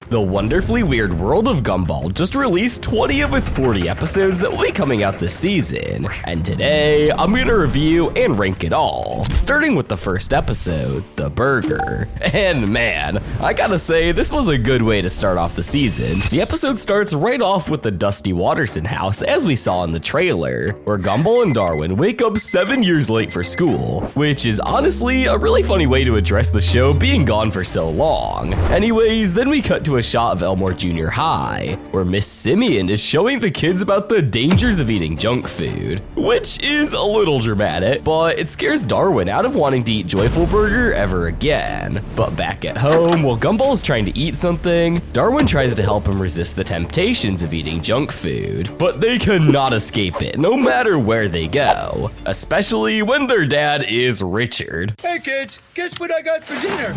The wonderfully weird world of Gumball just released 20 of its 40 episodes that will be coming out this season, and today I'm gonna review and rank it all, starting with the first episode, The Burger. And man, I gotta say, this was a good way to start off the season. The episode starts right off with the Dusty Watterson house, as we saw in the trailer, where Gumball and Darwin wake up 7 years late for school, which is honestly a really funny way to address the show being gone for so long. Anyways, then we cut to a shot of Elmore Junior High, where Miss Simeon is showing the kids about the dangers of eating junk food, which is a little dramatic, but it scares Darwin out of wanting to eat Joyful Burger ever again. But back at home, while Gumball is trying to eat something, Darwin tries to help him resist the temptations of eating junk food, but they cannot escape it no matter where they go, especially when their dad is Richard. Hey kids, guess what I got for dinner?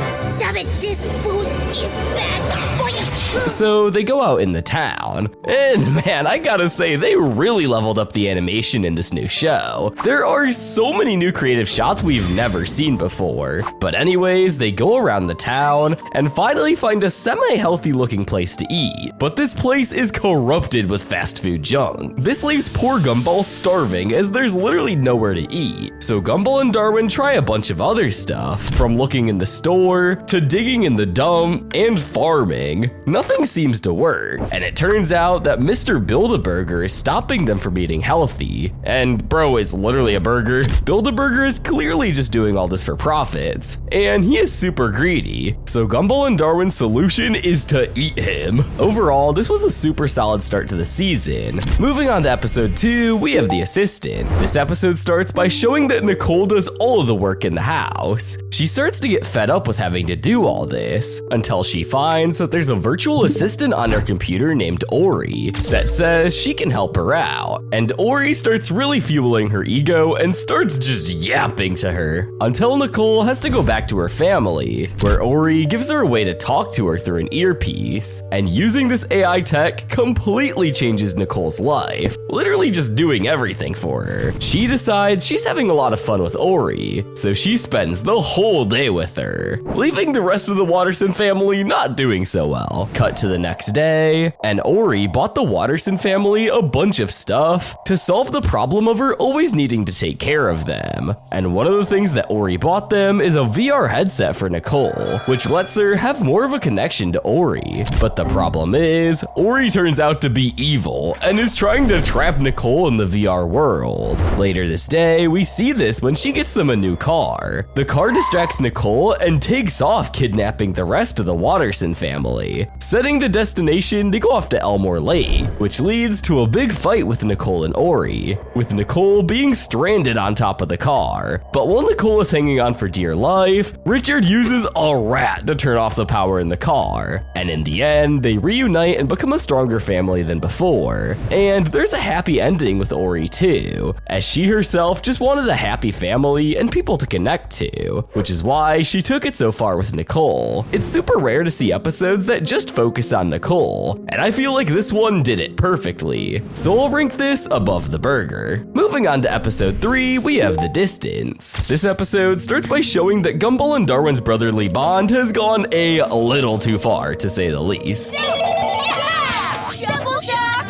Stop it, this food is bad for you. So they go out in the town, and man, I gotta say, they really leveled up the animation in this new show. There are so many new creative shots we've never seen before. But anyways, they go around the town and finally find a semi-healthy looking place to eat. But this place is corrupted with fast food junk. This leaves poor Gumball starving as there's literally nowhere to eat. So Gumball and Darwin try a bunch of other stuff, from looking in the store, to digging in the dump, and farming. Nothing seems to work, and it turns out that Mr. Build-A-Burger is stopping them from eating healthy. And bro is literally a burger. Build-A-Burger is clearly just doing all this for profits, and he is super greedy. So Gumball and Darwin's solution is to eat him. Overall, this was a super solid start to the season. Moving on to episode 2, we have The Assistant. This episode starts by showing that Nicole does all of the work in the house. She starts to get fed up with having to do all this, until she finds that there's a virtual assistant on her computer named Ori that says she can help her out. And Ori starts really fueling her ego and starts just yapping to her, until Nicole has to go back to her family, where Ori gives her a way to talk to her through an earpiece. And using this AI tech completely changes Nicole's life, literally just doing everything for her. She decides she's having a lot of fun with Ori, so she spends the whole day with her, leaving the rest of the Watterson family not doing so well. Cut to the next day, and Ori bought the Watterson family a bunch of stuff to solve the problem of her always needing to take care of them. And one of the things that Ori bought them is a VR headset for Nicole, which lets her have more of a connection to Ori. But the problem is, Ori turns out to be evil and is trying to trap Nicole in the VR world. Later this day, we see this when she gets them a new car. The car distracts Nicole and takes off, kidnapping the rest of the Watterson family, setting the destination to go off to Elmore Lake, which leads to a big fight with Nicole and Ori, with Nicole being stranded on top of the car. But while Nicole is hanging on for dear life, Richard uses a rat to turn off the power in the car, and in the end, they reunite and become a stronger family than before. And there's a happy ending with Ori too, as she herself just wanted a happy family and people to connect to, which is why she took it so far with Nicole. It's super rare to see episodes that just focus on Nicole, and I feel like this one did it perfectly, so I'll rank this above The Burger. Moving on to episode 3, we have The Distance. This episode starts by showing that Gumball and Darwin's brotherly bond has gone a little too far, to say the least. Yeah! Shuffle shock!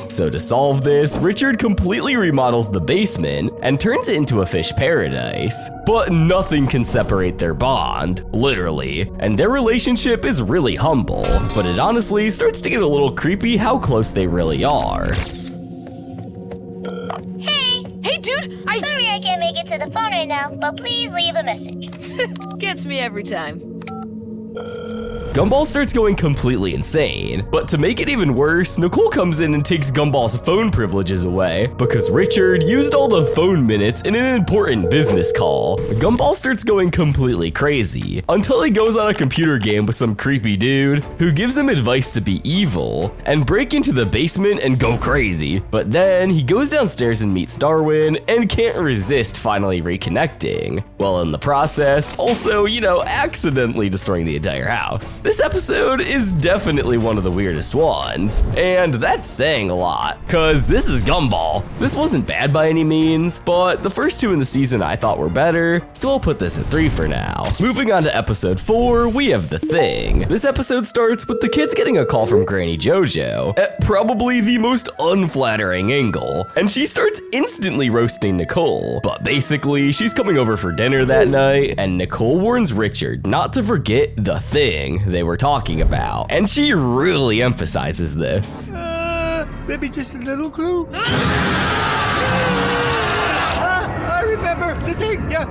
So to solve this, Richard completely remodels the basement and turns it into a fish paradise. But nothing can separate their bond, literally, and their relationship is really humble, but it honestly starts to get a little creepy how close they really are. Hey, dude, Sorry I can't make it to the phone right now, but please leave a message. Gets me every time. Gumball starts going completely insane, but to make it even worse, Nicole comes in and takes Gumball's phone privileges away because Richard used all the phone minutes in an important business call. Gumball starts going completely crazy until he goes on a computer game with some creepy dude who gives him advice to be evil and break into the basement and go crazy. But then he goes downstairs and meets Darwin and can't resist finally reconnecting, while in the process also, accidentally destroying the entire house. This episode is definitely one of the weirdest ones, and that's saying a lot, cause this is Gumball. This wasn't bad by any means, but the first two in the season I thought were better, so I'll put this at 3 for now. Moving on to episode 4, we have The Thing. This episode starts with the kids getting a call from Granny JoJo at probably the most unflattering angle, and she starts instantly roasting Nicole. But basically, she's coming over for dinner that night, and Nicole warns Richard not to forget the thing they were talking about, and she really emphasizes this. Maybe just a little clue? I remember the thing. Yeah,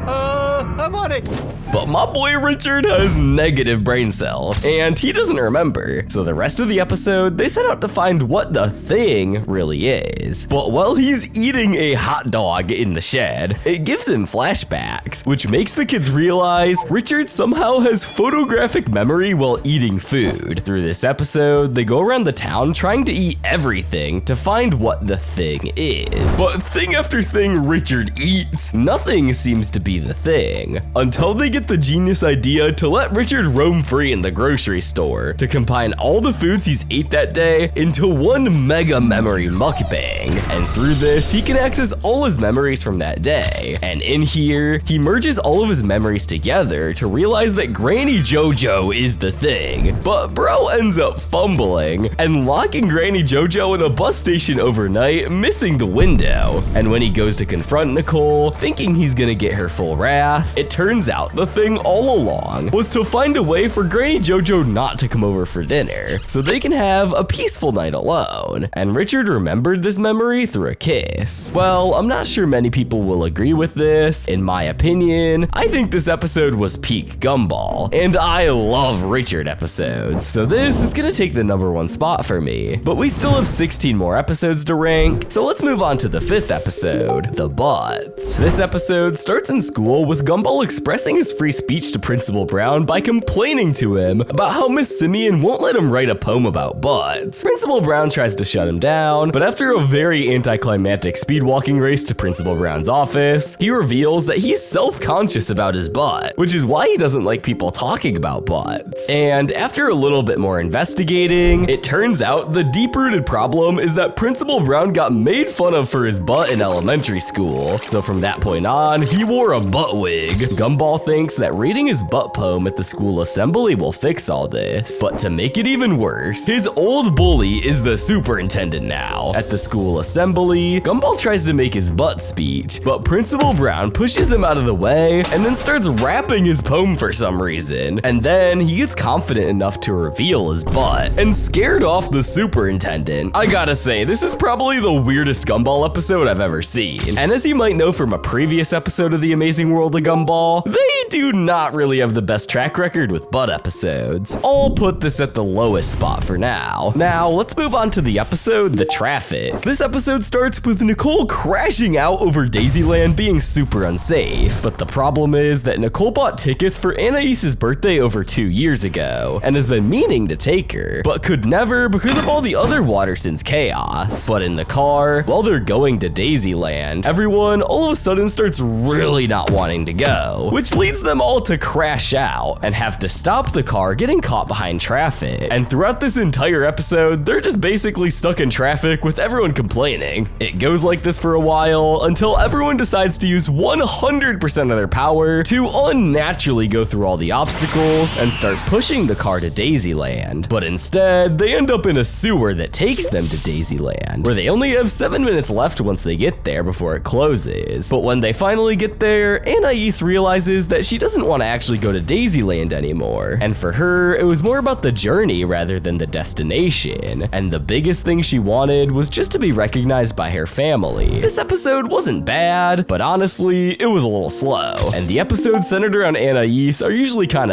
I'm on it. But my boy Richard has negative brain cells, and he doesn't remember. So the rest of the episode, they set out to find what the thing really is. But while he's eating a hot dog in the shed, it gives him flashbacks, which makes the kids realize Richard somehow has photographic memory while eating food. Through this episode, they go around the town trying to eat everything to find what the thing is. But thing after thing Richard eats, nothing seems to be the thing, until they get the genius idea to let Richard roam free in the grocery store to combine all the foods he's ate that day into one mega memory mukbang. And through this, he can access all his memories from that day. And in here, he merges all of his memories together to realize that Granny JoJo is the thing. But bro ends up fumbling and locking Granny JoJo in a bus station overnight, missing the window. And when he goes to confront Nicole, thinking he's gonna get her full wrath, it turns out the thing all along was to find a way for Granny JoJo not to come over for dinner, so they can have a peaceful night alone. And Richard remembered this memory through a kiss. Well, I'm not sure many people will agree with this. In my opinion, I think this episode was peak Gumball, and I love Richard episodes, so this is gonna take the #1 spot for me. But we still have 16 more episodes to rank, so let's move on to the 5th episode, The Butts. This episode starts in school with Gumball expressing his free speech to Principal Brown by complaining to him about how Miss Simeon won't let him write a poem about butts. Principal Brown tries to shut him down, but after a very anticlimactic speed walking race to Principal Brown's office, he reveals that he's self-conscious about his butt, which is why he doesn't like people talking about butts. And after a little bit more investigating, it turns out the deep-rooted problem is that Principal Brown got made fun of for his butt in elementary school. So from that point on, he wore a butt wig. Gumball thinks that reading his butt poem at the school assembly will fix all this. But to make it even worse, his old bully is the superintendent now. At the school assembly, Gumball tries to make his butt speech, but Principal Brown pushes him out of the way and then starts rapping his poem for some reason. And then he gets confident enough to reveal his butt and scared off the superintendent. I gotta say, this is probably the weirdest Gumball episode I've ever seen. And as you might know from a previous episode of The Amazing World of Gumball, they do not really have the best track record with butt episodes. I'll put this at the lowest spot for now. Now, let's move on to the episode, The Traffic. This episode starts with Nicole crashing out over Daisyland being super unsafe. But the problem is that Nicole bought tickets for Anais's birthday over 2 years ago, and has been meaning to take her, but could never because of all the other Watterson's chaos. But in the car, while they're going to Daisyland, everyone all of a sudden starts really not wanting to go, which leads them all to crash out and have to stop the car getting caught behind traffic. And throughout this entire episode, they're just basically stuck in traffic with everyone complaining. It goes like this for a while until everyone decides to use 100% of their power to unnaturally go through all the obstacles and start pushing the car to Daisyland. But instead, they end up in a sewer that takes them to Daisyland, where they only have 7 minutes left once they get there before it closes. But when they finally get there, Anais realizes that she doesn't want to actually go to Daisyland anymore. And for her, it was more about the journey rather than the destination. And the biggest thing she wanted was just to be recognized by her family. This episode wasn't bad, but honestly, it was a little slow. And the episodes centered around Anais are usually kinda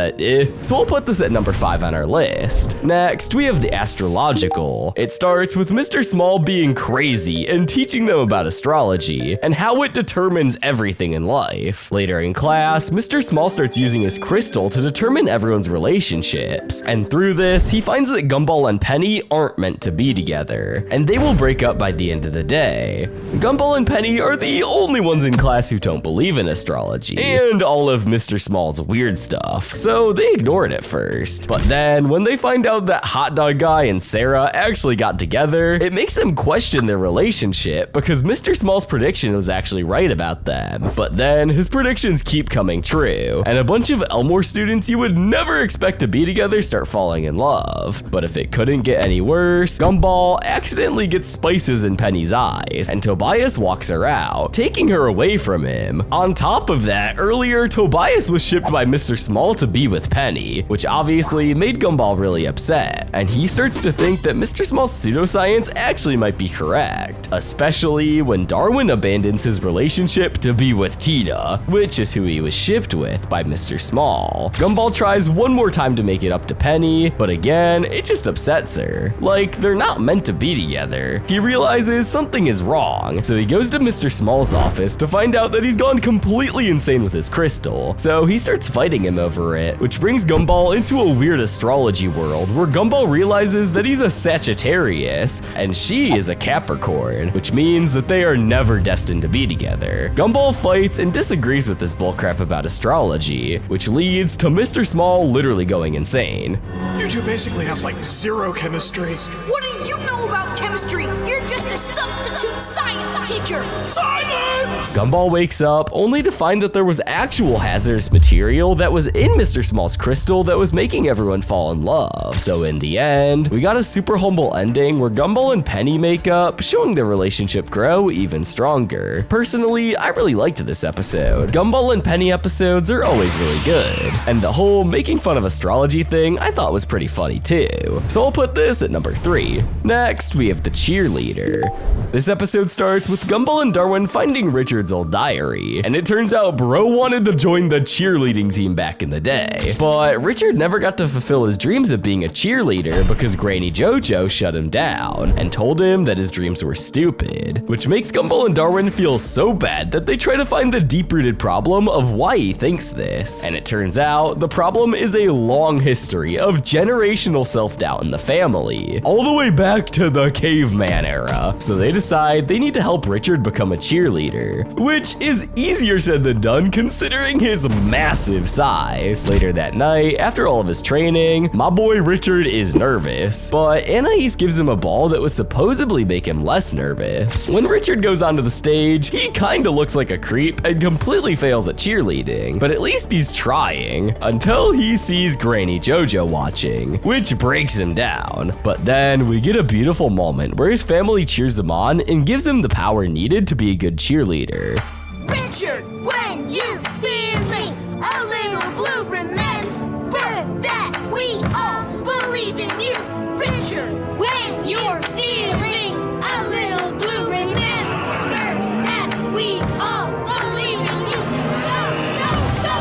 so I'll put this at number 5 on our list. Next, we have the astrological. It starts with Mr. Small being crazy and teaching them about astrology and how it determines everything everything in life. Later in class, Mr. Small starts using his crystal to determine everyone's relationships, and through this, he finds that Gumball and Penny aren't meant to be together, and they will break up by the end of the day. Gumball and Penny are the only ones in class who don't believe in astrology, and all of Mr. Small's weird stuff, so they ignore it at first. But then, when they find out that Hot Dog Guy and Sarah actually got together, it makes them question their relationship, because Mr. Small's prediction was actually right about them. But then, his predictions keep coming true, and a bunch of Elmore students you would never expect to be together start falling in love. But if it couldn't get any worse, Gumball accidentally gets spices in Penny's eyes, and Tobias walks her out, taking her away from him. On top of that, earlier, Tobias was shipped by Mr. Small to be with Penny, which obviously made Gumball really upset, and he starts to think that Mr. Small's pseudoscience actually might be correct, especially when Darwin abandons his relationship to be with Tina, which is who he was shipped with by Mr. Small. Gumball tries one more time to make it up to Penny, but again, it just upsets her. Like, they're not meant to be together. He realizes something is wrong, so he goes to Mr. Small's office to find out that he's gone completely insane with his crystal, so he starts fighting him over it, which brings Gumball into a weird astrology world where Gumball realizes that he's a Sagittarius, and she is a Capricorn, which means that they are never destined to be together. Gumball fights and disagrees with this bullcrap about astrology, which leads to Mr. Small literally going insane. You two basically have like zero chemistry. What do you know about chemistry? You're just a substitute science teacher. Silence! Gumball wakes up only to find that there was actual hazardous material that was in Mr. Small's crystal that was making everyone fall in love. So in the end, we got a super humble ending where Gumball and Penny make up, showing their relationship grow even stronger. Personally, I really liked this episode. Gumball and Penny episodes are always really good, and the whole making fun of astrology thing I thought was pretty funny too. So I'll put this at number 3. Next, we have the cheerleader. This episode starts with Gumball and Darwin finding Richard's old diary, and it turns out bro wanted to join the cheerleading team back in the day. But Richard never got to fulfill his dreams of being a cheerleader because Granny JoJo shut him down and told him that his dreams were stupid, which makes Gumball and Darwin feel so bad that they try to find the deep-rooted problem of why he thinks this. And it turns out the problem is a long history of generational self-doubt in the family, all the way back to the caveman era. So they decide they need to help Richard become a cheerleader, which is easier said than done considering his massive size. Later that night, after all of his training, my boy Richard is nervous, but Anais gives him a ball that would supposedly make him less nervous. When Richard goes onto the stage, he kinda looks like a creep and completely fails at cheerleading, but at least he's trying, until he sees Granny JoJo watching, which breaks him down. But then we get a beautiful moment where his family cheers him on and gives him the power needed to be a good cheerleader. Richard, when you feeling a little blue, remember that we all believe in you. Richard, when you're feeling a little blue, remember that we all believe in you. Go, go, go,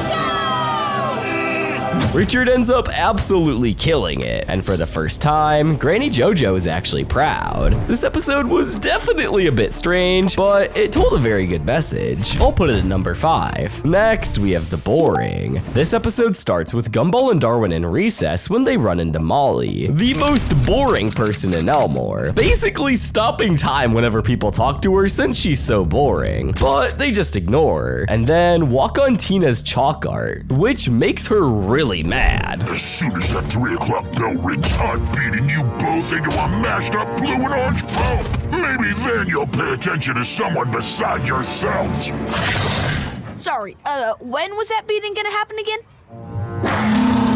go! Richard ends up absolutely killing it, and for the first time, Granny JoJo is actually proud. This episode was definitely a bit strange, but it told a very good message. I'll put it at number 5. Next, we have the boring. This episode starts with Gumball and Darwin in recess when they run into Molly, the most boring person in Elmore, basically stopping time whenever people talk to her since she's so boring, but they just ignore her, and then walk on Tina's chalk art, which makes her really mad. As soon as that 3 o'clock bell rings, I'm beating you both into a mashed up blue and orange ball. Maybe then you'll pay attention to someone beside yourselves. Sorry, when was that beating gonna happen again?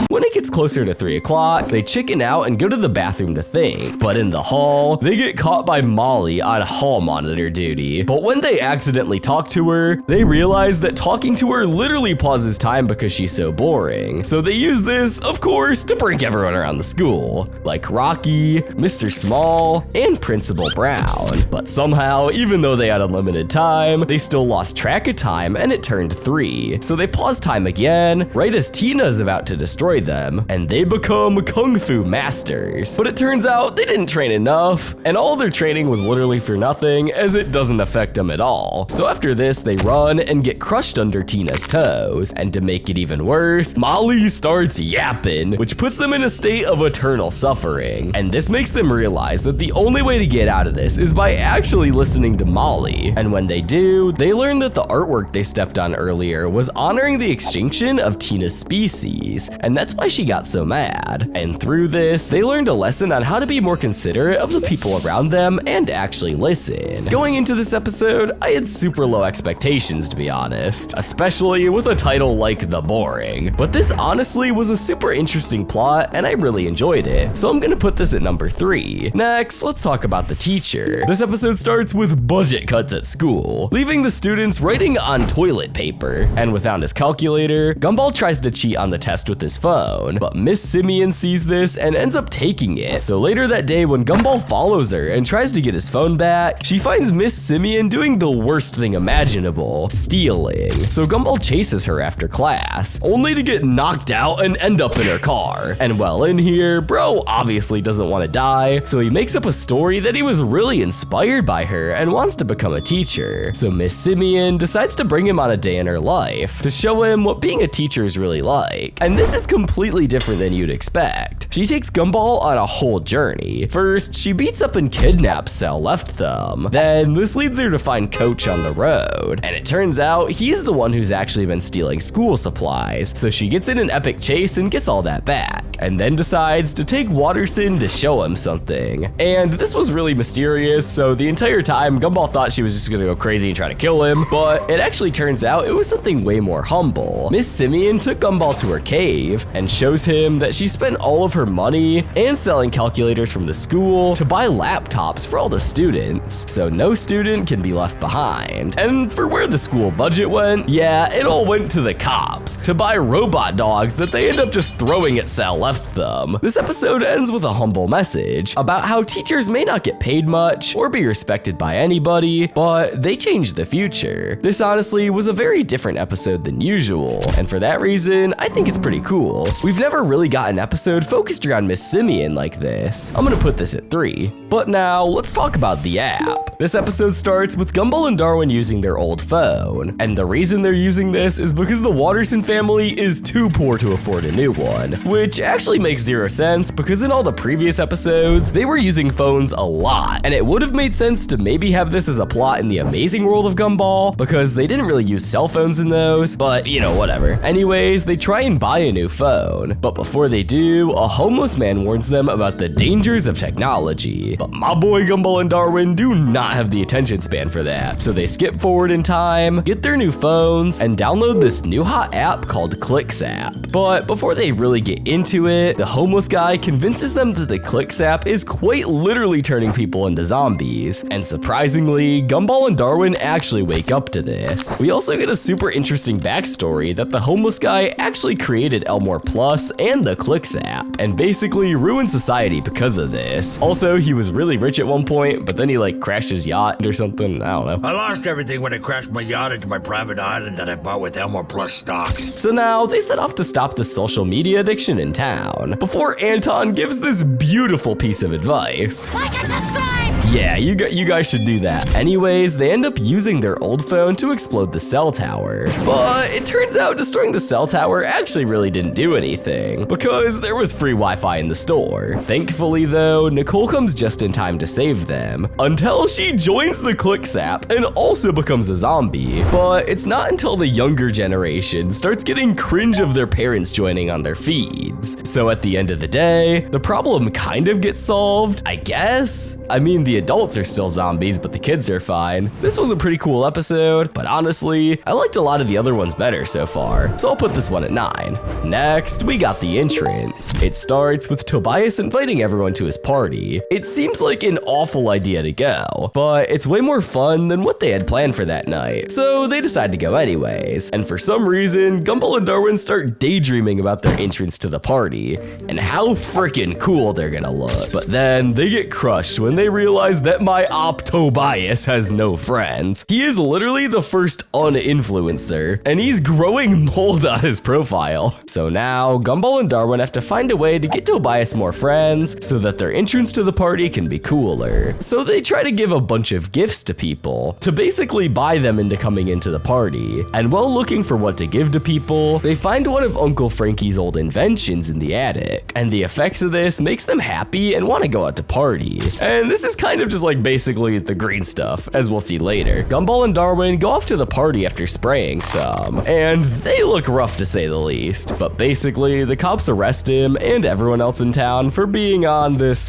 When it gets closer to 3 o'clock, they chicken out and go to the bathroom to think. But in the hall, they get caught by Molly on hall monitor duty. But when they accidentally talk to her, they realize that talking to her literally pauses time because she's so boring. So they use this, of course, to prank everyone around the school, like Rocky, Mr. Small, and Principal Brown. But somehow, even though they had unlimited time, they still lost track of time and it turned 3. So they pause time again, right as Tina is about to destroy them, and they become Kung Fu masters. But it turns out they didn't train enough, and all their training was literally for nothing, as it doesn't affect them at all. So after this, they run and get crushed under Tina's toes, and to make it even worse, Molly starts yapping, which puts them in a state of eternal suffering. And this makes them realize that the only way to get out of this is by actually listening to Molly. And when they do, they learn that the artwork they stepped on earlier was honoring the extinction of Tina's species, and that's why she got so mad. And through this, they learned a lesson on how to be more considerate of the people around them and actually listen. Going into this episode, I had super low expectations, to be honest, especially with a title like The Boring. But this honestly was a super interesting plot, and I really enjoyed it, so I'm gonna put this at number 3. Next, let's talk about the teacher. This episode starts with budget cuts at school, leaving the students writing on toilet paper. And without his calculator, Gumball tries to cheat on the test with his phone, but Miss Simeon sees this and ends up taking it. So later that day, when Gumball follows her and tries to get his phone back, she finds Miss Simeon doing the worst thing imaginable, stealing. So Gumball chases her after class, only to get knocked out and end up in her car. And while in here, bro obviously doesn't want to die, so he makes up a story that he was really inspired by her and wants to become a teacher. So Miss Simeon decides to bring him on a day in her life to show him what being a teacher is really like. And this is completely different than you'd expect. She takes Gumball on a whole journey. First, she beats up and kidnaps Cell Left Thumb. Then this leads her to find Coach on the road, and it turns out he's the one who's actually been stealing school supplies. So she gets in an epic chase and gets all that back, and then decides to take Watterson to show him something. And this was really mysterious, so the entire time Gumball thought she was just gonna go crazy and try to kill him, but it actually turns out it was something way more humble. Miss Simeon took Gumball to her cave and shows him that she spent all of her money and selling calculators from the school to buy laptops for all the students, so no student can be left behind. And for where the school budget went, yeah, it all went to the cops to buy robot dogs that they end up just throwing at Cell Left Thumb. This episode ends with a humble message about how teachers may not get paid much or be respected by anybody, but they change the future. This honestly was a very different episode than usual, and for that reason, I think it's pretty cool. We've never really got an episode focused around Miss Simeon like this. I'm gonna put this at 3. But now, let's talk about the app. This episode starts with Gumball and Darwin using their old phone, and the reason they're using this is because the Watterson family is too poor to afford a new one, which actually makes zero sense because in all the previous episodes, they were using phones a lot, and it would have made sense to maybe have this as a plot in the Amazing World of Gumball because they didn't really use cell phones in those, but you know, whatever. Anyways, they try and buy a new phone, but before they do, a homeless man warns them about the dangers of technology. But my boy Gumball and Darwin do not have the attention span for that, so they skip forward in time, get their new phones, and download this new hot app called Clicks app. But before they really get into it, the homeless guy convinces them that the Clicks app is quite literally turning people into zombies, and surprisingly, Gumball and Darwin actually wake up to this. We also get a super interesting backstory that the homeless guy actually created Elmore Plus and the Clicks app, and basically ruined society because of this. Also, he was really rich at one point, but then he like crashed his yacht or something, I don't know. I lost everything when I crashed my yacht into my private island that I bought with Elmore Plus stocks. So now they set off to stop the social media addiction in town, before Anton gives this beautiful piece of advice. Like and subscribe! Yeah, you guys should do that. Anyways, they end up using their old phone to explode the cell tower. But it turns out destroying the cell tower actually really didn't do anything, because there was free Wi-Fi in the store. Thankfully though, Nicole comes just in time to save them, until she joins the Clicks app and also becomes a zombie. But it's not until the younger generation starts getting cringe of their parents joining on their feeds. So at the end of the day, the problem kind of gets solved, I guess? I mean, the adults are still zombies, but the kids are fine. This was a pretty cool episode, but honestly, I liked a lot of the other ones better so far, so I'll put this one at 9. Next, we got the entrance. It starts with Tobias inviting everyone to his party. It seems like an awful idea to go, but it's way more fun than what they had planned for that night, so they decide to go anyways. And for some reason, Gumball and Darwin start daydreaming about their entrance to the party and how freaking cool they're gonna look. But then they get crushed when they realize realize that my op Tobias has no friends. He is literally the first uninfluencer, and he's growing mold on his profile. So now, Gumball and Darwin have to find a way to get Tobias more friends so that their entrance to the party can be cooler. So they try to give a bunch of gifts to people to basically buy them into coming into the party. And while looking for what to give to people, they find one of Uncle Frankie's old inventions in the attic, and the effects of this makes them happy and want to go out to party. And this is kind of just like basically the green stuff, as we'll see later. Gumball and Darwin go off to the party after spraying some, and they look rough to say the least. But basically, the cops arrest him and everyone else in town for being on this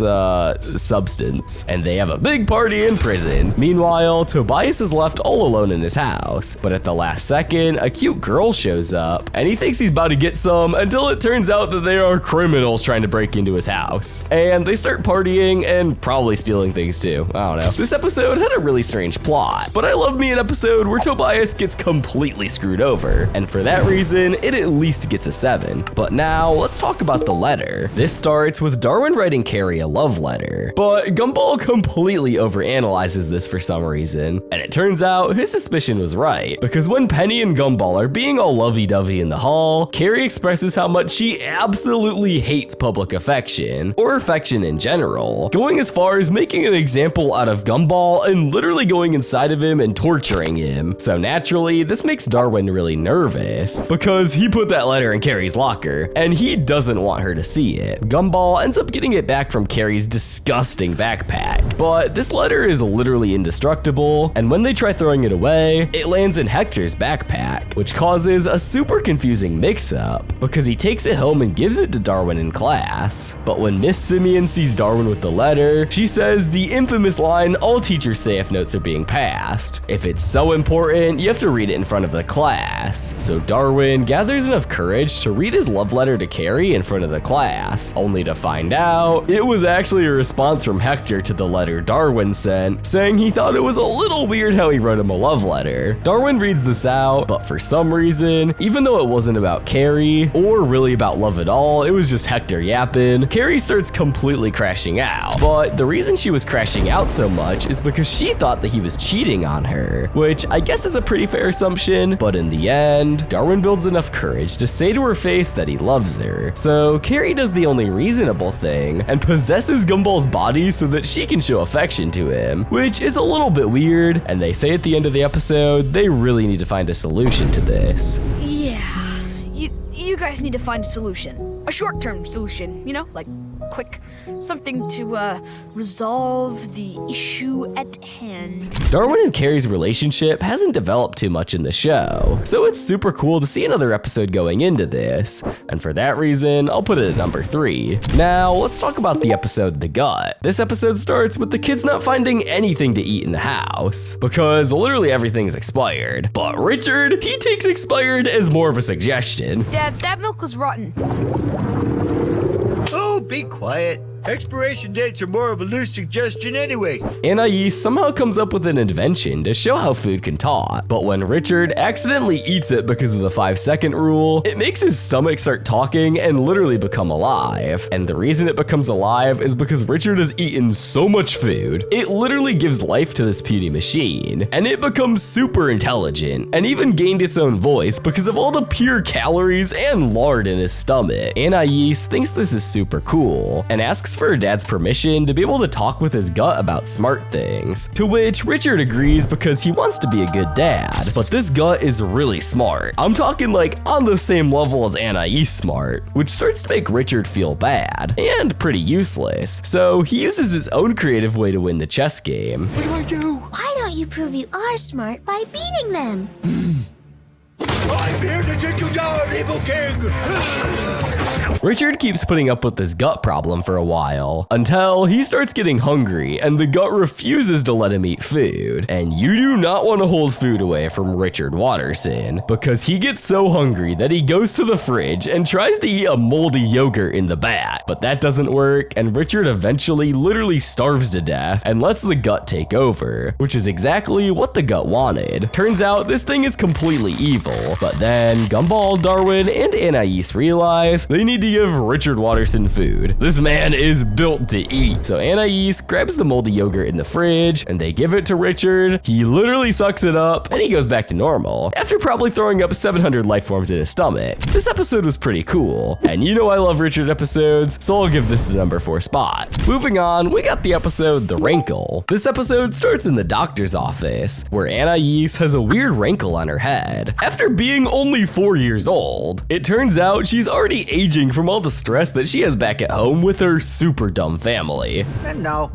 substance, and they have a big party in prison. Meanwhile, Tobias is left all alone in his house, but at the last second, a cute girl shows up, and he thinks he's about to get some until it turns out that they are criminals trying to break into his house. And they start partying and probably stealing things too. I don't know. This episode had a really strange plot, but I love me an episode where Tobias gets completely screwed over, and for that reason, it at least gets a 7. But now, let's talk about the letter. This starts with Darwin writing Carrie a love letter, but Gumball completely overanalyzes this for some reason, and it turns out his suspicion was right, because when Penny and Gumball are being all lovey-dovey in the hall, Carrie expresses how much she absolutely hates public affection, or affection in general, going as far as making an example out of Gumball and literally going inside of him and torturing him. So naturally, this makes Darwin really nervous, because he put that letter in Carrie's locker, and he doesn't want her to see it. Gumball ends up getting it back from Carrie's disgusting backpack, but this letter is literally indestructible, and when they try throwing it away, it lands in Hector's backpack, which causes a super confusing mix-up, because he takes it home and gives it to Darwin in class. But when Miss Simeon sees Darwin with the letter, she says the infamous line all teachers say if notes are being passed: if it's so important, you have to read it in front of the class. So Darwin gathers enough courage to read his love letter to Carrie in front of the class, only to find out it was actually a response from Hector to the letter Darwin sent, saying he thought it was a little weird how he wrote him a love letter. Darwin reads this out, but for some reason, even though it wasn't about Carrie, or really about love at all, it was just Hector yapping, Carrie starts completely crashing out. But the reason she was crashing out so much is because she thought that he was cheating on her, which I guess is a pretty fair assumption, but in the end, Darwin builds enough courage to say to her face that he loves her. So Carrie does the only reasonable thing and possesses Gumball's body so that she can show affection to him, which is a little bit weird, and they say at the end of the episode they really need to find a solution to this. Yeah, you guys need to find a solution. A short-term solution, you know, like quick. Something to resolve the issue at hand. Darwin and Carrie's relationship hasn't developed too much in the show, so it's super cool to see another episode going into this, and for that reason, I'll put it at number 3. Now, let's talk about the episode The Gut. This episode starts with the kids not finding anything to eat in the house, because literally everything's expired. But Richard, he takes expired as more of a suggestion. Dad, that milk was rotten. Oh, be quiet. Expiration dates are more of a loose suggestion anyway. Anais somehow comes up with an invention to show how food can talk, but when Richard accidentally eats it because of the 5-second rule, it makes his stomach start talking and literally become alive. And the reason it becomes alive is because Richard has eaten so much food, it literally gives life to this puny machine, and it becomes super intelligent, and even gained its own voice because of all the pure calories and lard in his stomach. Anais thinks this is super cool, and asks for her dad's permission to be able to talk with his gut about smart things, to which Richard agrees because he wants to be a good dad. But this gut is really smart. I'm talking like on the same level as Anais smart, which starts to make Richard feel bad and pretty useless. So he uses his own creative way to win the chess game. What do I do? Why don't you prove you are smart by beating them? I'm here to take you down, evil king! Richard keeps putting up with this gut problem for a while, until he starts getting hungry and the gut refuses to let him eat food. And you do not want to hold food away from Richard Watterson, because he gets so hungry that he goes to the fridge and tries to eat a moldy yogurt in the back. But that doesn't work, and Richard eventually literally starves to death and lets the gut take over, which is exactly what the gut wanted. Turns out this thing is completely evil, but then Gumball, Darwin, and Anais realize they need to give Richard Watterson food. This man is built to eat. So Anais grabs the moldy yogurt in the fridge and they give it to Richard. He literally sucks it up and he goes back to normal after probably throwing up 700 life forms in his stomach. This episode was pretty cool. And you know I love Richard episodes, so I'll give this the number 4 spot. Moving on, we got the episode The Wrinkle. This episode starts in the doctor's office where Anais has a weird wrinkle on her head. After being only 4 years old, it turns out she's already aging from all the stress that she has back at home with her super dumb family. No.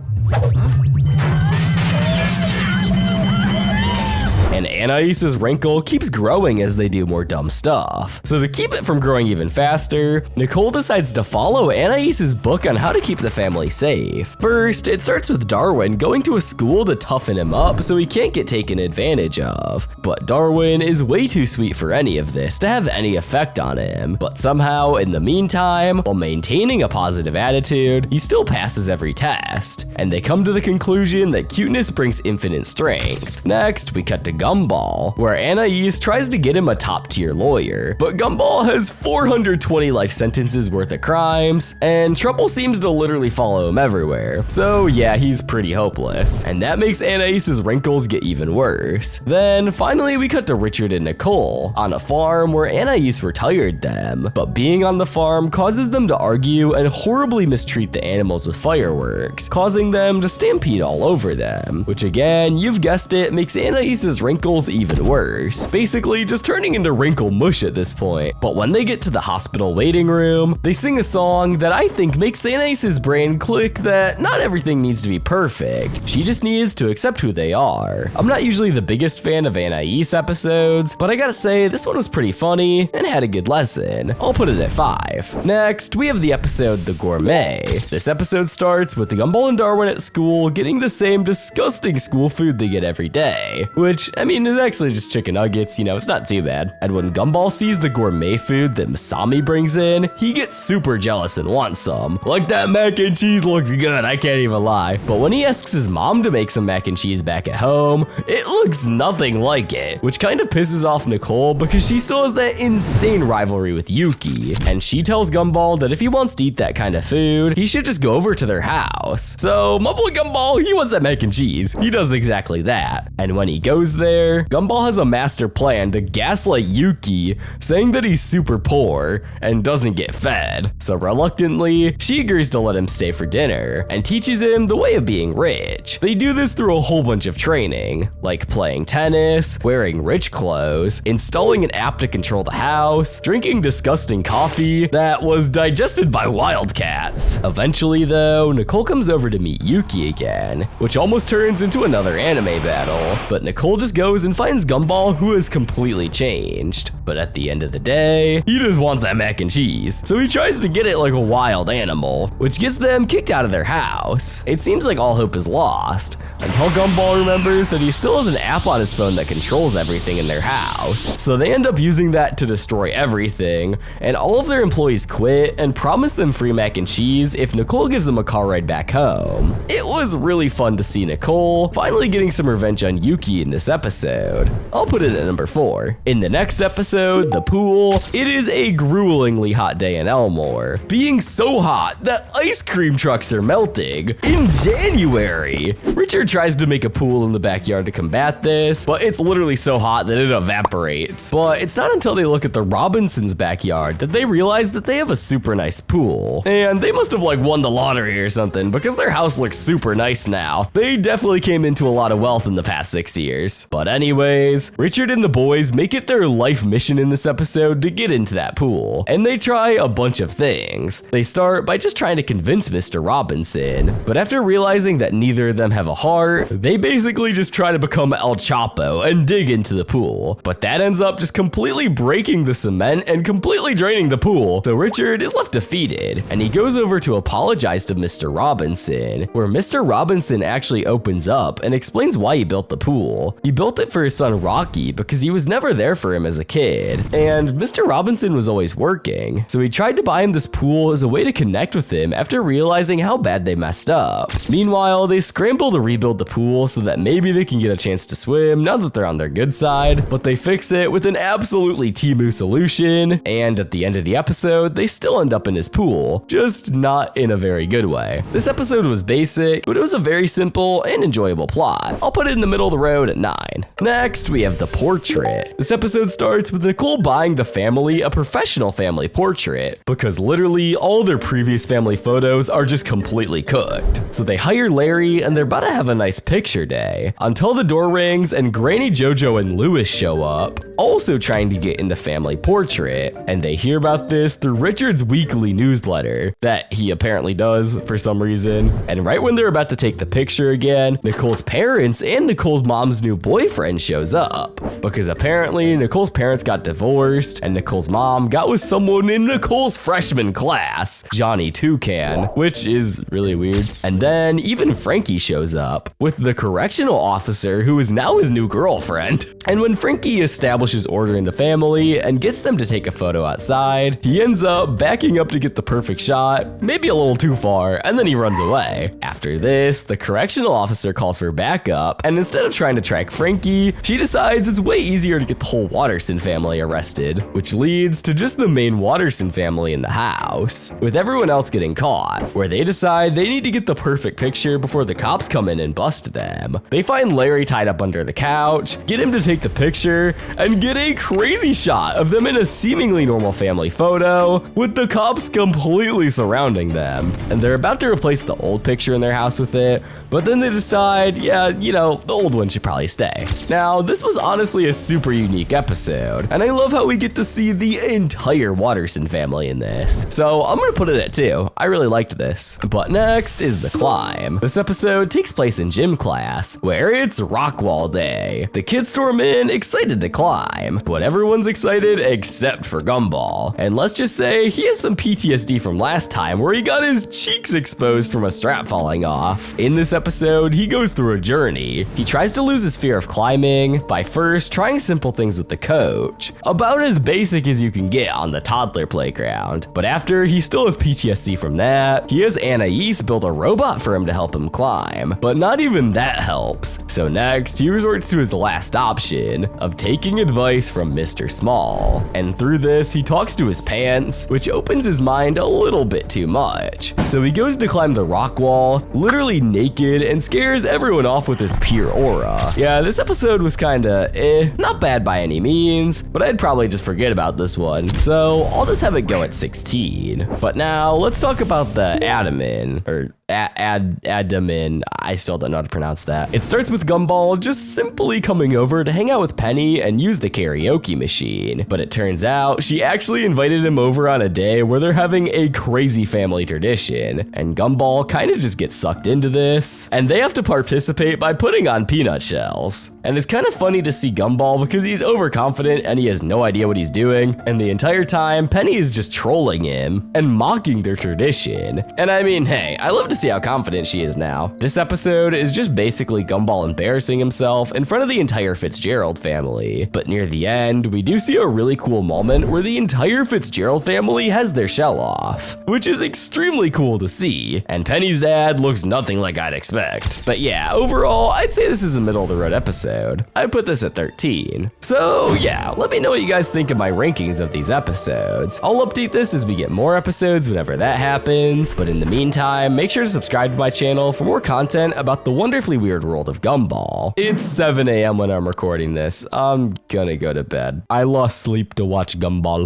And Anais's wrinkle keeps growing as they do more dumb stuff. So to keep it from growing even faster, Nicole decides to follow Anais's book on how to keep the family safe. First, it starts with Darwin going to a school to toughen him up so he can't get taken advantage of. But Darwin is way too sweet for any of this to have any effect on him. But somehow, in the meantime, while maintaining a positive attitude, he still passes every test. And they come to the conclusion that cuteness brings infinite strength. Next, we cut to Gumball, where Anais tries to get him a top-tier lawyer, but Gumball has 420 life sentences worth of crimes, and trouble seems to literally follow him everywhere. So yeah, he's pretty hopeless, and that makes Anais's wrinkles get even worse. Then finally we cut to Richard and Nicole on a farm where Anais retired them, but being on the farm causes them to argue and horribly mistreat the animals with fireworks, causing them to stampede all over them, which again, you've guessed it, makes Anais's wrinkles even worse, basically just turning into wrinkle mush at this point. But when they get to the hospital waiting room, they sing a song that I think makes Anais's brain click that not everything needs to be perfect. She just needs to accept who they are. I'm not usually the biggest fan of Anais episodes, but I gotta say this one was pretty funny and had a good lesson. I'll put it at 5. Next, we have the episode The Gourmet. This episode starts with Gumball and Darwin at school getting the same disgusting school food they get every day, which I mean, it's actually just chicken nuggets, you know, it's not too bad. And when Gumball sees the gourmet food that Masami brings in, he gets super jealous and wants some. Like, that mac and cheese looks good, I can't even lie. But when he asks his mom to make some mac and cheese back at home, it looks nothing like it, which kind of pisses off Nicole because she still has that insane rivalry with Yuki. And she tells Gumball that if he wants to eat that kind of food, he should just go over to their house. So my boy Gumball, he wants that mac and cheese. He does exactly that. And when he goes there, Gumball has a master plan to gaslight Yuki, saying that he's super poor and doesn't get fed. So reluctantly, she agrees to let him stay for dinner and teaches him the way of being rich. They do this through a whole bunch of training, like playing tennis, wearing rich clothes, installing an app to control the house, drinking disgusting coffee that was digested by wildcats. Eventually though, Nicole comes over to meet Yuki again, which almost turns into another anime battle, but Nicole just goes and finds Gumball, who has completely changed. But at the end of the day, he just wants that mac and cheese. So he tries to get it like a wild animal, which gets them kicked out of their house. It seems like all hope is lost, until Gumball remembers that he still has an app on his phone that controls everything in their house. So they end up using that to destroy everything, and all of their employees quit and promise them free mac and cheese if Nicole gives them a car ride back home. It was really fun to see Nicole finally getting some revenge on Yuki in this episode. I'll put it at number 4. In the next episode, The Pool, it is a gruelingly hot day in Elmore, being so hot that ice cream trucks are melting in January. Richard tries to make a pool in the backyard to combat this, but it's literally so hot that it evaporates. But it's not until they look at the Robinsons' backyard that they realize that they have a super nice pool. And they must have like won the lottery or something because their house looks super nice now. They definitely came into a lot of wealth in the past 6 years. But anyways, Richard and the boys make it their life mission in this episode to get into that pool. And they try a bunch of things. They start by just trying to convince Mr. Robinson, but after realizing that neither of them have a heart, they basically just try to become El Chapo and dig into the pool. But that ends up just completely breaking the cement and completely draining the pool. So Richard is left defeated, and he goes over to apologize to Mr. Robinson, where Mr. Robinson actually opens up and explains why he built the pool. He built it for his son Rocky because he was never there for him as a kid. kid. And Mr. Robinson was always working, so he tried to buy him this pool as a way to connect with him after realizing how bad they messed up. Meanwhile, they scramble to rebuild the pool so that maybe they can get a chance to swim now that they're on their good side, but they fix it with an absolutely Temu solution, and at the end of the episode, they still end up in his pool, just not in a very good way. This episode was basic, but it was a very simple and enjoyable plot. I'll put it in the middle of the road at 9. Next, we have the portrait. This episode starts with Nicole buying the family a professional family portrait, because literally all their previous family photos are just completely cooked. So they hire Larry and they're about to have a nice picture day, until the door rings and Granny JoJo and Lewis show up, also trying to get in the family portrait, and they hear about this through Richard's weekly newsletter that he apparently does for some reason. And right when they're about to take the picture again, Nicole's parents and Nicole's mom's new boyfriend shows up, because apparently Nicole's parents got divorced and Nicole's mom got with someone in Nicole's freshman class, Johnny Toucan, which is really weird. And then even Frankie shows up with the correctional officer who is now his new girlfriend. And when Frankie establishes order in the family and gets them to take a photo outside, he ends up backing up to get the perfect shot, maybe a little too far, and then he runs away. After this, the correctional officer calls for backup, and instead of trying to track Frankie, she decides it's way easier to get the whole Watterson family arrested, which leads to just the main Watterson family in the house, with everyone else getting caught, where they decide they need to get the perfect picture before the cops come in and bust them. They find Larry tied up under the couch, get him to take the picture, and get a crazy shot of them in a seemingly normal family photo, with the cops completely surrounding them. And they're about to replace the old picture in their house with it, but then they decide, yeah, you know, the old one should probably stay. Now, this was honestly a super unique episode, and I love how we get to see the entire Watterson family in this. So I'm gonna put it at 2. I really liked this. But next is The Climb. This episode takes place in gym class, where it's rock wall day. The kids storm in, excited to climb, but everyone's excited except for Gumball. And let's just say he has some PTSD from last time where he got his cheeks exposed from a strap falling off. In this episode, he goes through a journey. He tries to lose his fear of climbing by first trying simple things with the coach, about as basic as you can get on the toddler playground. But after he still has PTSD from that, he has Anais build a robot for him to help him climb, but not even that helps. So next, he resorts to his last option of taking advice from Mr. Small. And through this, he talks to his pants, which opens his mind a little bit too much. So he goes to climb the rock wall, literally naked, and scares everyone off with his pure aura. Yeah, this episode was kinda not bad by any means, but I'd probably just forget about this one. So I'll just have it go at 16. But now let's talk about the admin, or Adamin, I still don't know how to pronounce that. It starts with Gumball just simply coming over to hang out with Penny and use the karaoke machine. But it turns out she actually invited him over on a day where they're having a crazy family tradition, and Gumball kind of just gets sucked into this, and they have to participate by putting on peanut shells. And it's kind of funny to see Gumball because he's overconfident and he has no idea what he's doing, and the entire time Penny is just trolling him and mocking their tradition. And I mean, hey, I love to see how confident she is now. This episode is just basically Gumball embarrassing himself in front of the entire Fitzgerald family. But near the end, we do see a really cool moment where the entire Fitzgerald family has their shell off, which is extremely cool to see. And Penny's dad looks nothing like I'd expect. But yeah, overall, I'd say this is a middle of the road episode. I'd put this at 13. So yeah, let me know what you guys think of my rankings of these episodes. I'll update this as we get more episodes whenever that happens. But in the meantime, make sure to subscribe to my channel for more content about the wonderfully weird world of Gumball. It's 7 a.m. when I'm recording this. I'm gonna go to bed. I lost sleep to watch Gumball.